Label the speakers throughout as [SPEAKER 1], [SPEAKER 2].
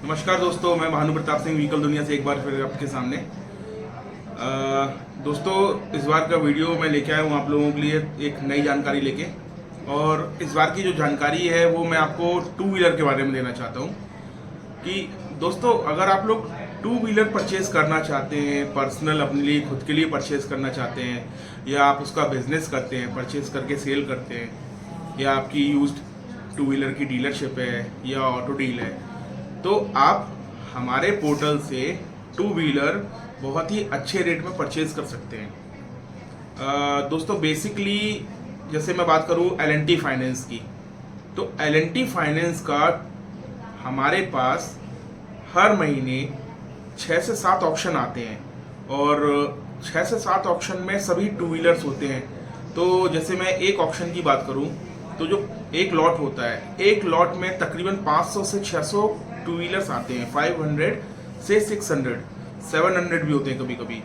[SPEAKER 1] नमस्कार दोस्तों, मैं भानु प्रताप सिंह व्हीकल दुनिया से एक बार फिर आपके सामने। दोस्तों, इस बार का वीडियो मैं लेके आया हूँ आप लोगों के लिए एक नई जानकारी लेके। और इस बार की जो जानकारी है वो मैं आपको टू व्हीलर के बारे में देना चाहता हूँ कि दोस्तों, अगर आप लोग टू व्हीलर परचेज करना चाहते हैं, पर्सनल अपने लिए खुद के लिए परचेज करना चाहते हैं, या आप उसका बिजनेस करते हैं, परचेज करके सेल करते हैं, या आपकी यूज्ड टू व्हीलर की डीलरशिप है या ऑटो डील है, तो आप हमारे पोर्टल से टू व्हीलर बहुत ही अच्छे रेट में परचेज कर सकते हैं। दोस्तों, बेसिकली जैसे मैं बात करूं L&T फाइनेंस की, तो L&T फाइनेंस का हमारे पास हर महीने 6 से 7 ऑक्शन आते हैं और 6 से 7 ऑक्शन में सभी टू व्हीलर्स होते हैं। तो जैसे मैं एक ऑक्शन की बात करूं तो जो एक लॉट होता है, एक लॉट में तकरीबन 500 से 600 टू व्हीलर्स आते हैं, 500 से 600, 700 भी होते हैं कभी कभी।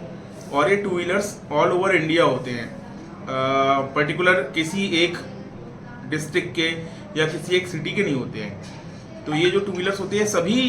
[SPEAKER 1] और ये two wheelers all over India होते हैं, पर्टिकुलर किसी एक डिस्ट्रिक्ट के या किसी एक सिटी के नहीं होते हैं। तो ये जो टू व्हीलर्स होते हैं सभी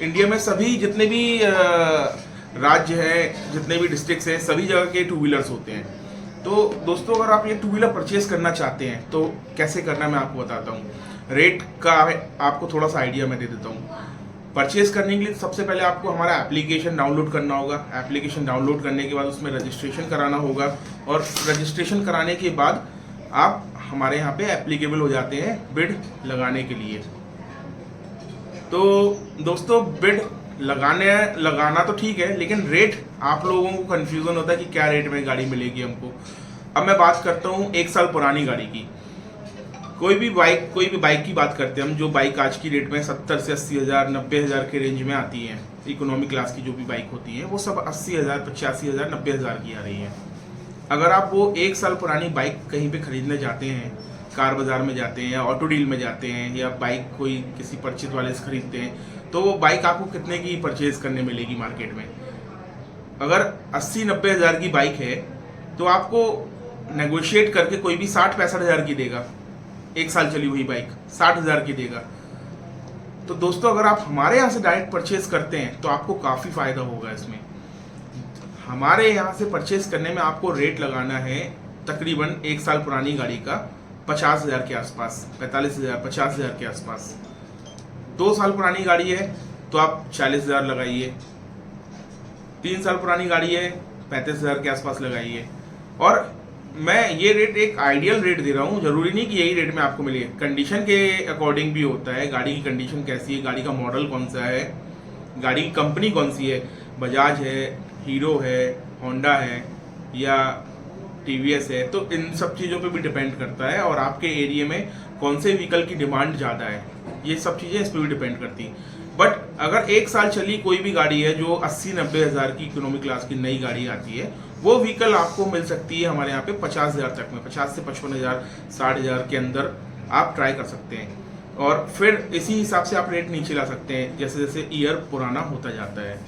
[SPEAKER 1] इंडिया में, सभी जितने भी राज्य हैं, जितने भी डिस्ट्रिक्ट्स हैं, सभी जगह के टू व्हीलर्स होते हैं। तो दोस्तों, अगर आप ये टू व्हीलर परचेज करना चाहते हैं तो कैसे करना है मैं आपको बताता हूँ। रेट का आपको थोड़ा सा आइडिया मैं दे देता हूँ। परचेज करने के लिए सबसे पहले आपको हमारा एप्लीकेशन डाउनलोड करना होगा। एप्लीकेशन डाउनलोड करने के बाद उसमें रजिस्ट्रेशन कराना होगा, और रजिस्ट्रेशन कराने के बाद आप हमारे यहाँ पे एप्लीकेबल हो जाते हैं बिड लगाने के लिए। तो दोस्तों, बिड लगाना तो ठीक है, लेकिन रेट आप लोगों को कंफ्यूजन होता है कि क्या रेट में गाड़ी मिलेगी हमको। अब मैं बात करता हूँ 1 साल पुरानी गाड़ी की। कोई भी बाइक की बात करते हैं हम, जो बाइक आज की डेट में 70 से 80 हज़ार, 90 हज़ार के रेंज में आती हैं। इकोनॉमिक क्लास की जो भी बाइक होती है वो सब 80 हज़ार, 85 हज़ार, 90 हज़ार की आ रही है। अगर आप वो 1 साल पुरानी बाइक कहीं पे खरीदने जाते हैं, कार बाजार में जाते हैं या ऑटो डील में जाते हैं, या बाइक कोई किसी परिचित वाले से खरीदते हैं, तो वो बाइक आपको कितने की परचेज करने मिलेगी मार्केट में। अगर 80-90 हज़ार की बाइक है तो आपको नेगोशिएट करके कोई भी 60-65 हज़ार की देगा। 1 साल चली हुई बाइक 60 हज़ार की देगा। तो दोस्तों, अगर आप हमारे यहाँ से डायरेक्ट परचेज करते हैं तो आपको काफ़ी फायदा होगा इसमें। हमारे यहाँ से परचेज करने में आपको रेट लगाना है तकरीबन 1 साल पुरानी गाड़ी का 50 हज़ार के आसपास, 45 हज़ार, 50 हज़ार के आसपास। 2 साल पुरानी गाड़ी है तो आप 40 हज़ार लगाइए। 3 साल पुरानी गाड़ी है 35 हज़ार के आसपास लगाइए। और मैं ये रेट एक आइडियल रेट दे रहा हूँ, जरूरी नहीं कि यही रेट में आपको मिले। कंडीशन के अकॉर्डिंग भी होता है, गाड़ी की कंडीशन कैसी है, गाड़ी का मॉडल कौन सा है, गाड़ी की कंपनी कौन सी है, बजाज है, हीरो है, होंडा है या TVS है। तो इन सब चीज़ों पे भी डिपेंड करता है, और आपके एरिया में कौन से व्हीकल की डिमांड ज़्यादा है, ये सब चीज़ें इस पर भी डिपेंड करती हैं। बट अगर 1 साल चली कोई भी गाड़ी है जो 80-90 हज़ार की इकोनॉमिक क्लास की नई गाड़ी आती है, वो व्हीकल आपको मिल सकती है हमारे यहाँ पे 50 हज़ार तक में। 50 से 55 हज़ार, 60 हज़ार के अंदर आप ट्राई कर सकते हैं, और फिर इसी हिसाब से आप रेट नीचे ला सकते हैं जैसे जैसे ईयर पुराना होता जाता है।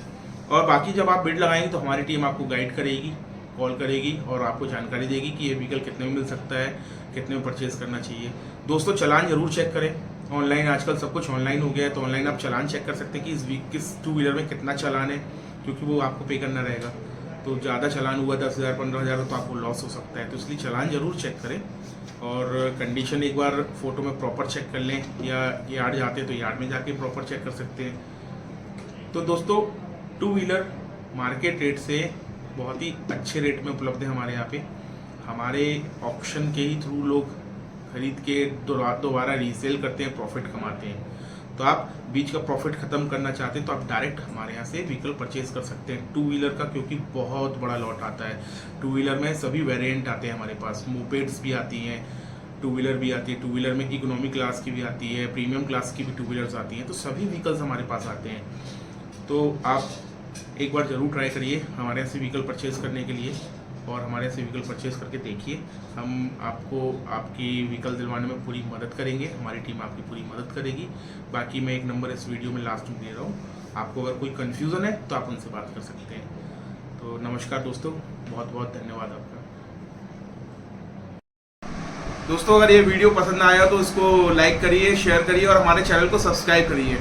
[SPEAKER 1] और बाकी जब आप बिड लगाएंगे तो हमारी टीम आपको गाइड करेगी, कॉल करेगी और आपको जानकारी देगी कि ये व्हीकल कितने में मिल सकता है, कितने में परचेज करना चाहिए। दोस्तों, चालान जरूर चेक करें। ऑनलाइन आजकल सब कुछ ऑनलाइन हो गया है, तो ऑनलाइन आप चालान चेक कर सकते हैं कि किस टू व्हीलर में कितना चालान है, क्योंकि वो आपको पे करना रहेगा। तो ज़्यादा चालान हुआ 10 हज़ार, 15 हज़ार, तो आपको लॉस हो सकता है। तो इसलिए चालान जरूर चेक करें, और कंडीशन एक बार फोटो में प्रॉपर चेक कर लें, या यार्ड जाते हैं तो यार्ड में जाके प्रॉपर चेक कर सकते हैं। तो दोस्तों, टू व्हीलर मार्केट रेट से बहुत ही अच्छे रेट में उपलब्ध है हमारे यहाँ पे। हमारे ऑक्शन के ही थ्रू लोग खरीद के दोबारा रीसेल करते हैं, प्रॉफिट कमाते हैं। तो आप बीच का प्रॉफिट खत्म करना चाहते हैं तो आप डायरेक्ट हमारे यहाँ से व्हीकल परचेज कर सकते हैं टू व्हीलर का, क्योंकि बहुत बड़ा लॉट आता है। टू व्हीलर में सभी वेरिएंट आते हैं हमारे पास, मोपेड्स भी आती हैं, टू व्हीलर भी आती है, टू व्हीलर में इकोनॉमिक क्लास की भी आती है, प्रीमियम क्लास की भी टू व्हीलर्स आती हैं। तो सभी व्हीकल्स हमारे पास आते हैं। तो आप एक बार ज़रूर ट्राई करिए हमारे यहाँ से व्हीकल परचेज करने के लिए, और हमारे यहाँ से व्हीकल परचेज करके देखिए। हम आपको आपकी व्हीकल दिलवाने में पूरी मदद करेंगे, हमारी टीम आपकी पूरी मदद करेगी। बाकी मैं एक नंबर इस वीडियो में लास्ट में दे रहा हूँ, आपको अगर कोई कन्फ्यूज़न है तो आप उनसे बात कर सकते हैं। तो नमस्कार दोस्तों, बहुत बहुत धन्यवाद आपका। दोस्तों, अगर ये वीडियो पसंद आया तो इसको लाइक करिए, शेयर करिए और हमारे चैनल को सब्सक्राइब करिए।